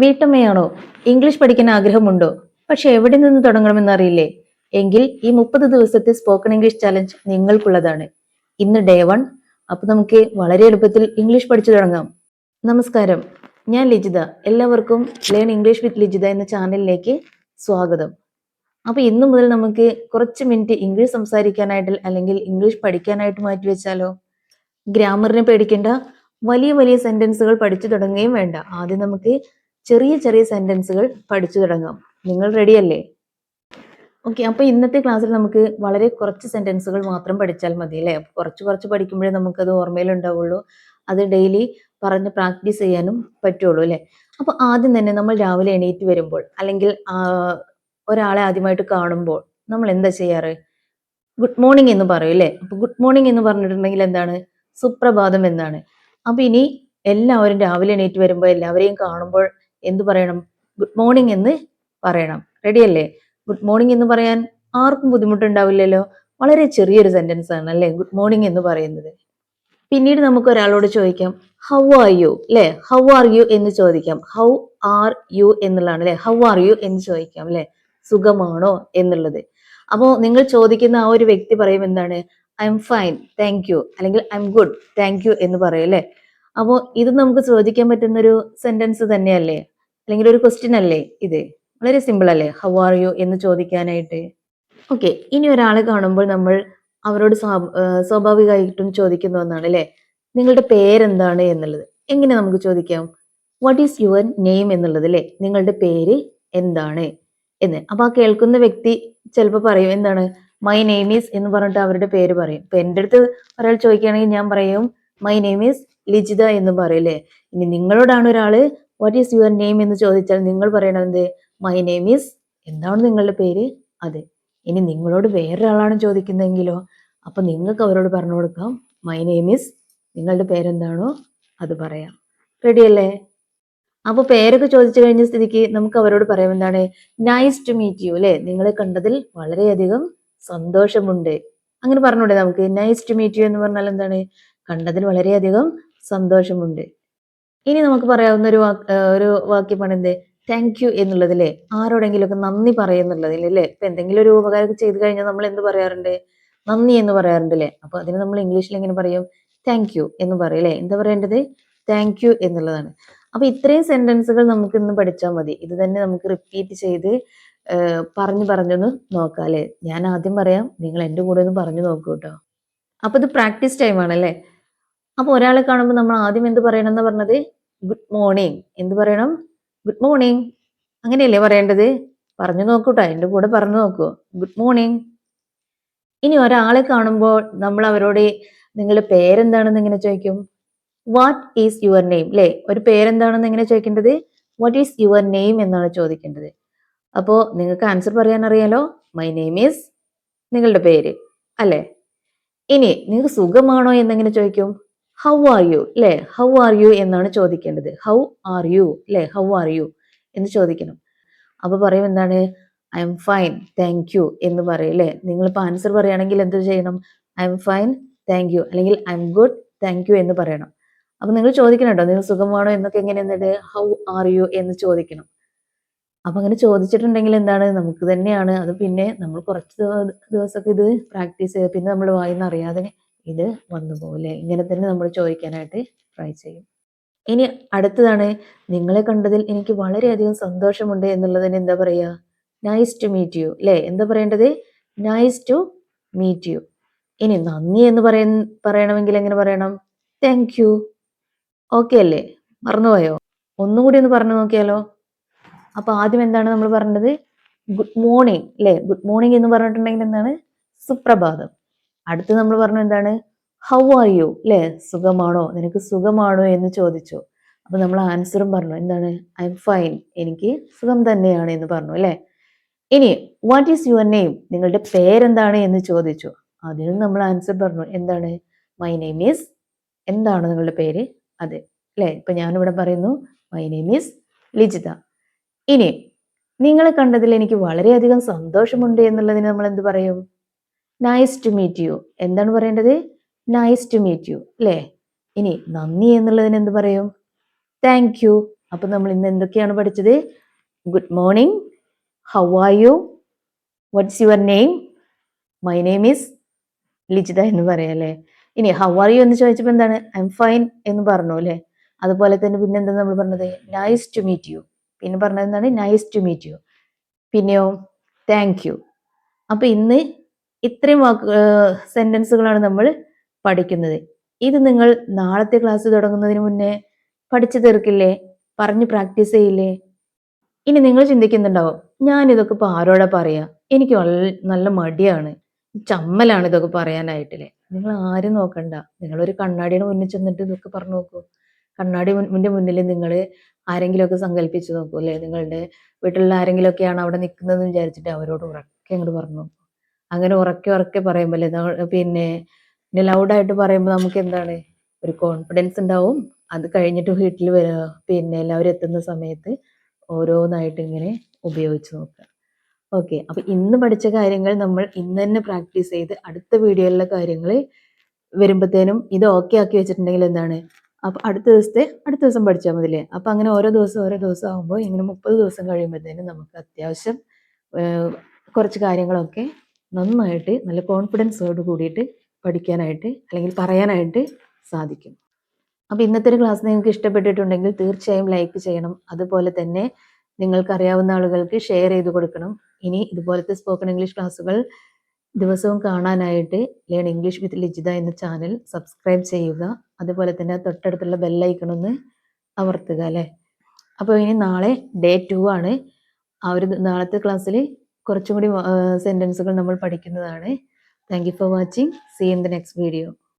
വീട്ടമ്മയാണോ? English പഠിക്കാൻ ആഗ്രഹമുണ്ടോ? പക്ഷെ എവിടെ നിന്ന് തുടങ്ങണമെന്ന് അറിയില്ലേ? എങ്കിൽ ഈ 30 ദിവസത്തെ സ്പോക്കൺ ഇംഗ്ലീഷ് ചലഞ്ച് നിങ്ങൾക്കുള്ളതാണ്. ഇന്ന് ഡേ 1. അപ്പൊ നമുക്ക് വളരെ എളുപ്പത്തിൽ ഇംഗ്ലീഷ് പഠിച്ചു തുടങ്ങാം. നമസ്കാരം, ഞാൻ ലിജിത. എല്ലാവർക്കും ലേൺ ഇംഗ്ലീഷ് വിത്ത് ലിജിത എന്ന ചാനലിലേക്ക് സ്വാഗതം. അപ്പൊ ഇന്നു മുതൽ നമുക്ക് കുറച്ച് മിനിറ്റ് ഇംഗ്ലീഷ് സംസാരിക്കാനായിട്ട് അല്ലെങ്കിൽ ഇംഗ്ലീഷ് പഠിക്കാനായിട്ട് മാറ്റി വെച്ചാലോ? ഗ്രാമറിനെ പേടിക്കേണ്ട, വലിയ വലിയ സെന്റൻസുകൾ പഠിച്ചു തുടങ്ങുകയും വേണ്ട. ആദ്യം നമുക്ക് ചെറിയ ചെറിയ സെന്റൻസുകൾ പഠിച്ചു തുടങ്ങാം. നിങ്ങൾ റെഡിയല്ലേ? ഓക്കെ, അപ്പൊ ഇന്നത്തെ ക്ലാസ്സിൽ നമുക്ക് വളരെ കുറച്ച് സെന്റൻസുകൾ മാത്രം പഠിച്ചാൽ മതി അല്ലേ? കുറച്ച് കുറച്ച് പഠിക്കുമ്പോഴേ നമുക്കത് ഓർമ്മയിൽ ഉണ്ടാവുള്ളൂ. അത് ഡെയിലി പറഞ്ഞ് പ്രാക്ടീസ് ചെയ്യാനും പറ്റുള്ളൂ അല്ലേ? അപ്പൊ ആദ്യം തന്നെ നമ്മൾ രാവിലെ എണീറ്റ് വരുമ്പോൾ അല്ലെങ്കിൽ ഒരാളെ ആദ്യമായിട്ട് കാണുമ്പോൾ നമ്മൾ എന്താ ചെയ്യാറ്? ഗുഡ് മോർണിംഗ് എന്ന് പറയും അല്ലേ? അപ്പൊ ഗുഡ് മോർണിംഗ് എന്ന് പറഞ്ഞിട്ടുണ്ടെങ്കിൽ എന്താണ്? സുപ്രഭാതം എന്നാണ്. അപ്പൊ ഇനി എല്ലാവരും രാവിലെ എണീറ്റ് വരുമ്പോൾ എല്ലാവരെയും കാണുമ്പോൾ എന്ത് പറയണം? ഗുഡ് മോർണിംഗ് എന്ന് പറയണം. റെഡിയല്ലേ? ഗുഡ് മോർണിംഗ് എന്ന് പറയാൻ ആർക്കും ബുദ്ധിമുട്ടുണ്ടാവില്ലല്ലോ. വളരെ ചെറിയൊരു സെന്റൻസ് ആണ് അല്ലേ ഗുഡ് മോർണിംഗ് എന്ന് പറയുന്നത്. പിന്നീട് നമുക്ക് ഒരാളോട് ചോദിക്കാം ഹൗ ആർ യു അല്ലെ? ഹൗ ആർ യു എന്ന് ചോദിക്കാം. ഹൗ ആർ യു എന്നുള്ളതാണ് അല്ലെ? ഹൗ ആർ യു എന്ന് ചോദിക്കാം അല്ലെ? സുഖമാണോ എന്നുള്ളത്. അപ്പോ നിങ്ങൾ ചോദിക്കുന്ന ആ ഒരു വ്യക്തി പറയും എന്താണ്? I am fine thank you, അല്ലെങ്കിൽ I am good thank you എന്ന് പറയും അല്ലെ? അപ്പോ ഇത് നമുക്ക് ചോദിക്കാൻ പറ്റുന്ന ഒരു സെന്റൻസ് തന്നെയല്ലേ? അല്ലെങ്കിൽ ഒരു ക്വസ്റ്റ്യൻ അല്ലേ ഇത്? വളരെ സിമ്പിൾ അല്ലേ ഹൗ ആർ യു എന്ന് ചോദിക്കാനായിട്ട്? ഓക്കെ, ഇനി ഒരാളെ കാണുമ്പോൾ നമ്മൾ അവരോട് സ്വാഭാവികമായിട്ടും ചോദിക്കുന്ന ഒന്നാണ് അല്ലെ? നിങ്ങളുടെ പേരെന്താണ് എന്നുള്ളത്. എങ്ങനെ നമുക്ക് ചോദിക്കാം? വാട്ട് ഈസ് യുവർ നെയിം എന്നുള്ളത് അല്ലെ? നിങ്ങളുടെ പേര് എന്താണ് എന്ന്. അപ്പൊ ആ കേൾക്കുന്ന വ്യക്തി ചിലപ്പോൾ പറയും എന്താണ്? മൈ നെയിം ഈസ് എന്ന് പറഞ്ഞിട്ട് അവരുടെ പേര് പറയും. ഇപ്പൊ എൻ്റെ അടുത്ത് ഒരാൾ ചോദിക്കുകയാണെങ്കിൽ ഞാൻ പറയും മൈ നെയിം ഈസ് ലിജിത എന്ന് പറയും അല്ലെ? ഇനി നിങ്ങളോടാണ് ഒരാള് വാട്ട് ഈസ് യുവർ നെയിം എന്ന് ചോദിച്ചാൽ നിങ്ങൾ പറയണത് മൈ നെയിം ഈസ്, എന്താണ് നിങ്ങളുടെ പേര്? അതെ. ഇനി നിങ്ങളോട് വേറൊരാളാണ് ചോദിക്കുന്നതെങ്കിലോ, അപ്പൊ നിങ്ങൾക്ക് അവരോട് പറഞ്ഞു കൊടുക്കാം മൈ നെയിം ഈസ്, നിങ്ങളുടെ പേരെന്താണോ അത് പറയാം. റെഡി അല്ലേ? അപ്പൊ പേരൊക്കെ ചോദിച്ചു കഴിഞ്ഞ സ്ഥിതിക്ക് നമുക്ക് അവരോട് പറയാം എന്താണ്? നൈസ് ടു മീറ്റ് യു അല്ലെ? നിങ്ങളെ കണ്ടതിൽ വളരെയധികം സന്തോഷമുണ്ട്. അങ്ങനെ പറഞ്ഞൂടെ നമുക്ക്? നൈസ് ടു മീറ്റ് യു എന്ന് പറഞ്ഞാൽ എന്താണ്? കണ്ടതിൽ വളരെയധികം സന്തോഷമുണ്ട്. ഇനി നമുക്ക് പറയാവുന്ന ഒരു വാക്യമാണ് എന്ത്? താങ്ക് യു എന്നുള്ളത് അല്ലേ? ആരോടെങ്കിലും ഒക്കെ നന്ദി പറയുന്നുള്ളതിൽ അല്ലേ? ഇപ്പൊ എന്തെങ്കിലും ഒരു ഉപകാരം ചെയ്തു കഴിഞ്ഞാൽ നമ്മൾ എന്ത് പറയാറുണ്ട്? നന്ദി എന്ന് പറയാറുണ്ട് അല്ലേ? അപ്പൊ അതിന് നമ്മൾ ഇംഗ്ലീഷിൽ എങ്ങനെ പറയും? താങ്ക് യു എന്ന് പറയും അല്ലേ? എന്താ പറയേണ്ടത്? താങ്ക് യു എന്നുള്ളതാണ്. അപ്പൊ ഇത്രയും സെന്റൻസുകൾ നമുക്ക് ഇന്ന് പഠിച്ചാൽ മതി. ഇത് തന്നെ നമുക്ക് റിപ്പീറ്റ് ചെയ്ത് പറഞ്ഞൊന്ന് നോക്കാം അല്ലേ? ഞാൻ ആദ്യം പറയാം, നിങ്ങൾ എൻ്റെ കൂടെ ഒന്ന് പറഞ്ഞു നോക്കൂ കേട്ടോ. അപ്പൊ ഇത് പ്രാക്ടീസ് ടൈം ആണല്ലേ? അപ്പൊ ഒരാളെ കാണുമ്പോൾ നമ്മൾ ആദ്യം എന്ത് പറയണം എന്ന് പറഞ്ഞത്? Good morning. എന്ത് പറയണം? Good morning. അങ്ങനെയല്ലേ പറയേണ്ടത്? പറഞ്ഞു നോക്കൂട്ടോ, എൻ്റെ കൂടെ പറഞ്ഞു നോക്കൂ. Good morning. ഇനി ഒരാളെ കാണുമ്പോൾ നമ്മൾ അവരോട് നിങ്ങളുടെ പേരെന്താണെന്ന് എങ്ങനെ ചോദിക്കും? വാട്ട് ഈസ് യുവർ നെയിം അല്ലേ? ഒരു പേരെന്താണെന്ന് എങ്ങനെ ചോദിക്കേണ്ടത്? വാട്ട് ഈസ് യുവർ നെയിം എന്നാണ് ചോദിക്കേണ്ടത്. അപ്പോ നിങ്ങൾക്ക് ആൻസർ പറയാൻ അറിയാലോ. മൈ നെയിം ഈസ്, നിങ്ങളുടെ പേര് അല്ലേ? ഇനി നിങ്ങൾക്ക് സുഖമാണോ എന്നെങ്ങനെ ചോദിക്കും? ഹൗ ആർ യു അല്ലേ? ഹൗ ആർ യു എന്നാണ് ചോദിക്കേണ്ടത്. ഹൗ ആർ യു അല്ലേ? ഹൗ ആർ യു എന്ന് ചോദിക്കണം. അപ്പൊ പറയും എന്താണ്? I am fine thank you എന്ന് പറയും അല്ലേ? നിങ്ങളിപ്പോൾ ആൻസർ പറയുകയാണെങ്കിൽ എന്ത് ചെയ്യണം? I am fine thank you അല്ലെങ്കിൽ I am good thank you എന്ന് പറയണം. അപ്പൊ നിങ്ങൾ ചോദിക്കണം കേട്ടോ, നിങ്ങൾ സുഖമാണോ എന്നൊക്കെ എങ്ങനെ എന്നത് ഹൗ ആർ യു എന്ന് ചോദിക്കണം. അപ്പൊ അങ്ങനെ ചോദിച്ചിട്ടുണ്ടെങ്കിൽ എന്താണ്? നമുക്ക് തന്നെയാണ് അത്. പിന്നെ നമ്മൾ കുറച്ച് ദിവസമൊക്കെ ഇത് പ്രാക്ടീസ് ചെയ്ത് പിന്നെ നമ്മൾ വായിന്ന് അറിയാതെ ഇത് വന്നു പോലെ ഇങ്ങനെ തന്നെ നമ്മൾ ചോദിക്കാനായിട്ട് ട്രൈ ചെയ്യും. ഇനി അടുത്തതാണ്, നിങ്ങളെ കണ്ടതിൽ എനിക്ക് വളരെയധികം സന്തോഷമുണ്ട് എന്നുള്ളതിന് എന്താ പറയുക? നൈസ് ടു മീറ്റ് യു അല്ലേ? എന്താ പറയേണ്ടത്? Nice to meet you. ഇനി നന്ദി എന്ന് പറയണമെങ്കിൽ എങ്ങനെ പറയണം? Thank you. ഓക്കെ അല്ലേ? മറന്നുപോയോ? ഒന്നും കൂടി ഒന്ന് പറഞ്ഞു നോക്കിയാലോ? അപ്പൊ ആദ്യം എന്താണ് നമ്മൾ പറഞ്ഞത്? ഗുഡ് മോർണിംഗ് അല്ലേ? ഗുഡ് മോർണിംഗ് എന്ന് പറഞ്ഞിട്ടുണ്ടെങ്കിൽ എന്താണ്? സുപ്രഭാതം. അടുത്ത് നമ്മൾ പറഞ്ഞു എന്താണ്? ഹൗ ആർ യു അല്ലേ? സുഖമാണോ? നിനക്ക് സുഖമാണോ എന്ന് ചോദിച്ചു. അപ്പൊ നമ്മൾ ആൻസറും പറഞ്ഞു എന്താണ്? ഐ എം ഫൈൻ, എനിക്ക് സുഖം തന്നെയാണ് എന്ന് പറഞ്ഞു അല്ലേ? ഇനി വാട്ട് ഈസ് യുവർ നെയിം, നിങ്ങളുടെ പേരെന്താണ് എന്ന് ചോദിച്ചു. അതിനും നമ്മൾ ആൻസർ പറഞ്ഞു എന്താണ്? മൈ നെയിം ഈസ്, എന്താണ് നിങ്ങളുടെ പേര്? അതെ അല്ലേ? ഇപ്പൊ ഞാനിവിടെ പറയുന്നു മൈ നെയിം ഈസ് ലിജിത. ഇനി നിങ്ങളെ കണ്ടതിൽ എനിക്ക് വളരെയധികം സന്തോഷമുണ്ട് എന്നുള്ളതിന് നമ്മൾ എന്ത് പറയും? Nice to meet you. എന്താണ് പറയേണ്ടത്? നൈസ് ടു മീറ്റ് യു അല്ലേ? ഇനി നന്ദി എന്നുള്ളതിന് എന്ത് പറയും? Thank you. അപ്പൊ നമ്മൾ ഇന്ന് എന്തൊക്കെയാണ് പഠിച്ചത്? Good morning, how are U, what's your name, my name is Lijitha എന്ന് പറയാം അല്ലേ. ഇനി ഹൗ ആർ യു എന്ന് ചോദിച്ചപ്പോൾ എന്താണ്? ഐ എം ഫൈൻ എന്ന് പറഞ്ഞു അല്ലേ. അതുപോലെ തന്നെ പിന്നെ എന്താ നമ്മൾ പറഞ്ഞത്? Nice to meet you. പിന്നെ പറഞ്ഞത് എന്താണ്? Nice to meet you. പിന്നെയോ താങ്ക് യു. അപ്പൊ ഇന്ന് ഇത്രയും സെന്റൻസുകളാണ് നമ്മൾ പഠിക്കുന്നത്. ഇത് നിങ്ങൾ നാളത്തെ ക്ലാസ് തുടങ്ങുന്നതിന് മുന്നേ പഠിച്ചു തീർക്കില്ലേ? പറഞ്ഞ് പ്രാക്ടീസ് ചെയ്യില്ലേ? ഇനി നിങ്ങൾ ചിന്തിക്കുന്നുണ്ടാവും, ഞാൻ ഇതൊക്കെ ഇപ്പൊ ആരോടാ പറയാ, എനിക്ക് നല്ല മടിയാണ്, ചമ്മലാണ് ഇതൊക്കെ പറയാനായിട്ടില്ലേ. നിങ്ങൾ ആരും നോക്കണ്ട. നിങ്ങളൊരു കണ്ണാടിയുടെ മുന്നിൽ ചെന്നിട്ട് ഇതൊക്കെ പറഞ്ഞു നോക്കൂ. കണ്ണാടിന്റെ മുന്നിൽ നിങ്ങൾ ആരെങ്കിലുമൊക്കെ സങ്കല്പിച്ച് നോക്കൂ അല്ലേ. നിങ്ങളുടെ വീട്ടിലുള്ള ആരെങ്കിലുമൊക്കെയാണ് അവിടെ നിൽക്കുന്നതെന്ന് വിചാരിച്ചിട്ട് അവരോട് ഉറക്കെ അങ്ങോട്ട് പറഞ്ഞു നോക്കൂ. അങ്ങനെ ഉറക്കെ ഉറക്കെ പറയുമ്പോൾ പിന്നെ ലൗഡായിട്ട് പറയുമ്പോൾ നമുക്ക് എന്താണ്, ഒരു കോൺഫിഡൻസ് ഉണ്ടാവും. അത് കഴിഞ്ഞിട്ട് വീട്ടിൽ പിന്നെ എല്ലാവരും എത്തുന്ന സമയത്ത് ഓരോന്നായിട്ട് ഇങ്ങനെ ഉപയോഗിച്ച് നോക്കുക. ഓക്കെ, അപ്പൊ ഇന്ന് പഠിച്ച കാര്യങ്ങൾ നമ്മൾ ഇന്ന് തന്നെ പ്രാക്ടീസ് ചെയ്ത് അടുത്ത വീഡിയോയിലുള്ള കാര്യങ്ങൾ വരുമ്പോഴത്തേനും ഇത് ഓക്കെ ആക്കി വെച്ചിട്ടുണ്ടെങ്കിൽ എന്താണ്, അപ്പൊ അടുത്ത ദിവസം പഠിച്ചാൽ മതില്ലേ. അപ്പൊ അങ്ങനെ ഓരോ ദിവസം ആകുമ്പോൾ ഇങ്ങനെ 30 ദിവസം കഴിയുമ്പോഴത്തേനും നമുക്ക് അത്യാവശ്യം കുറച്ച് കാര്യങ്ങളൊക്കെ നന്നായിട്ട് നല്ല കോൺഫിഡൻസോട് കൂടിയിട്ട് പഠിക്കാനായിട്ട് അല്ലെങ്കിൽ പറയാനായിട്ട് സാധിക്കും. അപ്പോൾ ഇന്നത്തെ ഒരു ക്ലാസ് നിങ്ങൾക്ക് ഇഷ്ടപ്പെട്ടിട്ടുണ്ടെങ്കിൽ തീർച്ചയായും ലൈക്ക് ചെയ്യണം. അതുപോലെ തന്നെ നിങ്ങൾക്കറിയാവുന്ന ആളുകൾക്ക് ഷെയർ ചെയ്ത് കൊടുക്കണം. ഇനി ഇതുപോലത്തെ സ്പോക്കൺ ഇംഗ്ലീഷ് ക്ലാസ്സുകൾ ദിവസവും കാണാനായിട്ട് ലേൺ ഇംഗ്ലീഷ് വിത്ത് ലിജിത എന്ന ചാനൽ സബ്സ്ക്രൈബ് ചെയ്യുക. അതുപോലെ തന്നെ തൊട്ടടുത്തുള്ള ബെല്ലൈക്കൺ ഒന്ന് അമർത്തുക അല്ലേ. അപ്പോൾ ഇനി നാളെ ഡേ 2 ആണ്. ആ ഒരു നാളത്തെ ക്ലാസ്സിൽ കുറച്ചും കൂടി സെൻറ്റൻസുകൾ നമ്മൾ പഠിക്കുന്നതാണ്. Thank you for watching. See in the next video.